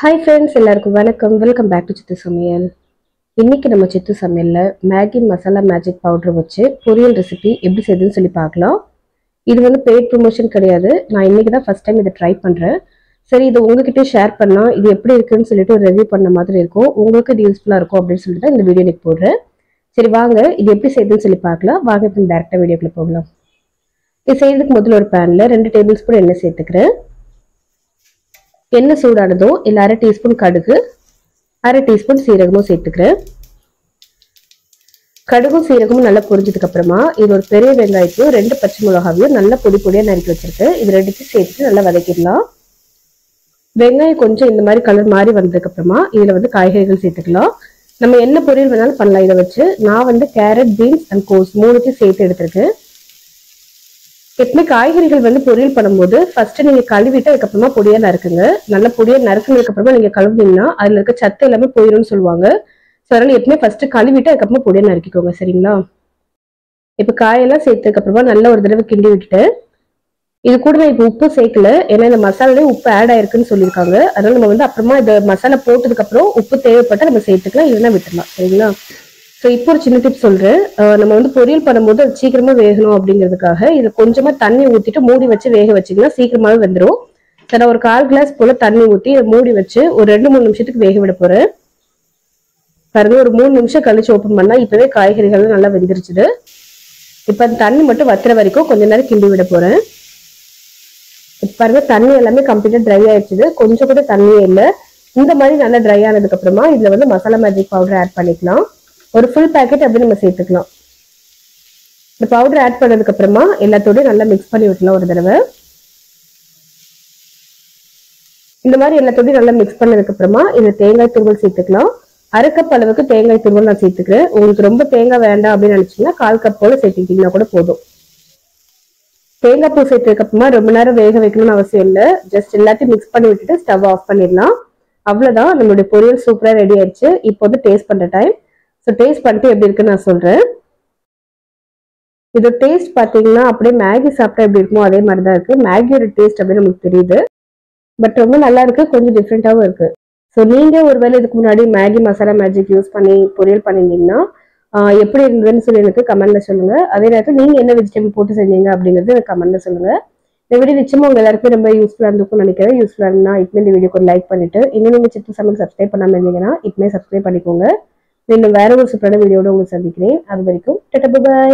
Hi friends, எல்லாருக்கும் வணக்கம். Welcome back to சித்து சமையல். இன்னைக்கு நம்ம சித்து சமையல்ல மேகி மசாலா மேஜிக் பவுடர் வச்சு பொரியல் ரெசிபி எப்படி செய்யுதுன்னு சொல்லி பார்க்கலாம். இது வந்து பெய்ட் ப்ரமோஷன் கிடையாது. நான் இன்னைக்கு தான் ஃபர்ஸ்ட் டைம் இதை ட்ரை பண்றேன். சரி, இது உங்ககிட்ட ஷேர் பண்ணா இது எப்படி இருக்குன்னு சொல்லிட்டு ஒரு ரிவ்யூ பண்ண மாதிரி இருக்கும். உங்களுக்கு இது யூஸ்ஃபுல்லா இருக்கும் அப்படின்னு சொல்லிட்டு இந்த வீடியோ எனக்கு போடுறேன். சரி வாங்க இது எப்படி செய்யுதுன்னு சொல்லி பார்க்கலாம். வாங்க இப்போ டேரக்டா வீடியோக்குள்ள போகலாம். இது செய்யறதுக்கு முதல்ல ஒரு பேன்ல 2 டேபிள் ஸ்பூன் எண்ணெய் சேர்த்துக்கிறேன். எண்ணெய் சூடானதும் இல்லை 1/2 டீஸ்பூன் கடுகு, 1/2 டீஸ்பூன் சீரகமும் சேர்த்துக்கிறேன். கடுகும் சீரகமும் நல்லா பொரிஞ்சதுக்கு அப்புறமா இது ஒரு பெரிய வெங்காயத்தையும் 2 பச்சை மிளகாவையும் நல்லா பொடி பொடியா நறுக்கி வச்சிருக்கேன். இது ரெண்டுத்தையும் சேர்த்து நல்லா வதக்கிடலாம். வெங்காயம் கொஞ்சம் இந்த மாதிரி கலர் மாறி வந்ததுக்கு அப்புறமா இதுல வந்து காய்கறிகள் சேர்த்துக்கலாம். நம்ம என்ன பொரியல் வேணாலும் பண்ணலாம் இதை வச்சு. நான் வந்து கேரட், பீன்ஸ் அண்ட் கோஸ் 3த்தையும் சேர்த்து எடுத்திருக்கேன். எப்பவுமே காய்கறிகள் வந்து பொரியல் பண்ணும்போது ஃபர்ஸ்ட் நீங்க கழுவிட்டு அதுக்கப்புறமா பொடியா நறுக்குங்க. நல்ல பொடியா நறுக்குனதுக்கு அப்புறமா நீங்க கழுவுனீங்கன்னா அதுல இருக்க சத்து எல்லாமே போயிரும்னு சொல்லுவாங்க. ஸோ அதனால எப்பவுமே ஃபர்ஸ்ட் கழுவிட்டு அதுக்கப்புறமா பொடியா நறுக்கிக்கோங்க, சரிங்களா? இப்ப காயெல்லாம் சேர்த்ததுக்கு அப்புறமா நல்லா ஒரு தடவை கிண்டி விட்டுட்டு இது கூட நான் இப்போ உப்பு சேர்க்கல. ஏன்னா இந்த மசாலாலே உப்பு ஆட் ஆயிருக்குன்னு சொல்லியிருக்காங்க. அதனால நம்ம வந்து அப்புறமா இந்த மசாலா போட்டதுக்கு அப்புறம் உப்பு தேவைப்பட்டா நம்ம சேர்த்துக்கலாம், இல்லைன்னா விட்டுடலாம், சரிங்களா? ஸோ இப்போ ஒரு சின்ன டிப் சொல்றேன். நம்ம வந்து பொரியல் பண்ணும்போது அது சீக்கிரமா வேகணும் அப்படிங்கிறதுக்காக இதுல கொஞ்சமா தண்ணி ஊத்திட்டு மூடி வச்சு வேக வச்சிங்கன்னா சீக்கிரமாவே வெந்துடும். சரி, நான் ஒரு 1/4 கிளாஸ் போல தண்ணி ஊத்தி மூடி வச்சு ஒரு 2-3 நிமிஷத்துக்கு வேக விட போறேன். பாருங்க, ஒரு 3 நிமிஷம் கழிச்சு ஓப்பன் பண்ணா இப்பவே காய்கறிகள் நல்லா வெந்துருச்சுது. இப்ப அந்த தண்ணி மட்டும் வத்துற வரைக்கும் கொஞ்ச நேரம் கிண்டி விட போறேன். இப்ப பாருங்க, தண்ணி எல்லாமே கம்ப்ளீட்டா ட்ரை ஆயிடுச்சு. கொஞ்சம் கூட தண்ணியே இல்லை. இந்த மாதிரி நல்லா ட்ரை ஆனதுக்கு அப்புறமா இதுல வந்து மசாலா மேஜிக் பவுடர் ஆட் பண்ணிக்கலாம். ஒரு ஃபுல் பேக்கெட் அப்படி நம்ம சேர்த்துக்கலாம். இந்த பவுடர் ஆட் பண்ணதுக்கு அப்புறமா எல்லாத்தோடய நல்லா மிக்ஸ் பண்ணி விட்டுலாம் ஒரு தடவை. இந்த மாதிரி எல்லாத்தோடய நல்லா மிக்ஸ் பண்ணதுக்கு அப்புறமா இந்த தேங்காய் துருவல் சேர்த்துக்கலாம். 1/2 கப் அளவுக்கு தேங்காய் துருவல் நான் சேர்த்துக்கிறேன். உங்களுக்கு ரொம்ப தேங்காய் வேண்டாம் அப்படின்னு நினைச்சீங்கன்னா 1/4 கப் போல சேர்த்துக்கிட்டீங்கன்னா கூட போதும். தேங்காய் பூ சேர்த்ததுக்கு அப்புறமா ரொம்ப நேரம் வேக வைக்கணும்னு அவசியம் இல்லை. ஜஸ்ட் எல்லாத்தையும் மிக்ஸ் பண்ணி விட்டுட்டு ஸ்டவ் ஆஃப் பண்ணிடலாம். அவ்வளவுதான், நம்மளுடைய பொரியல் சூப்பரா ரெடி ஆயிடுச்சு. இப்போ வந்து டேஸ்ட் பண்ற டைம். ஸோ டேஸ்ட் பண்ணிட்டு எப்படி இருக்குன்னு நான் சொல்றேன். இது டேஸ்ட் பார்த்தீங்கன்னா அப்படியே மேகி சாப்பிட்டா எப்படி இருக்குமோ அதே மாதிரி தான் இருக்கு. மேகியோட டேஸ்ட் அப்படின்னு நமக்கு தெரியுது. பட் ரொம்ப நல்லா இருக்கு, கொஞ்சம் டிஃப்ரெண்டாகவும் இருக்கு. ஸோ நீங்க ஒருவேளை இதுக்கு முன்னாடி மேகி மசாலா மேஜிக் யூஸ் பண்ணி பொரியல் பண்ணியிருந்தீங்கன்னா எப்படி இருந்ததுன்னு சொல்லி எனக்கு கமெண்ட்ல சொல்லுங்க. அதே நேரத்தில் நீங்க என்ன வெஜிடபிள் போட்டு செஞ்சீங்க அப்படிங்கிறது எனக்கு கமெண்ட்ல சொல்லுங்க. இந்த வீடியோ நிச்சயமா உங்க எல்லாருக்குமே ரொம்ப யூஸ்ஃபுல்லா இருந்திருக்கும்னு நினைக்கிறேன். யூஸ்ஃபுல்லா இருந்தா இப்போ இந்த வீடியோக்கு ஒரு லைக் பண்ணிட்டு இன்னும் நீங்க சித்து சமையல் சப்ஸ்கிரைப் பண்ணாம இருந்தீங்கன்னா இப்பமே சப்ஸ்கிரைப் பண்ணிக்கோங்க. இன்னும் வேற ஒரு சூப்பரான வீடியோட உங்களுக்கு சந்திக்கிறேன். அது வரைக்கும் டாடா பை.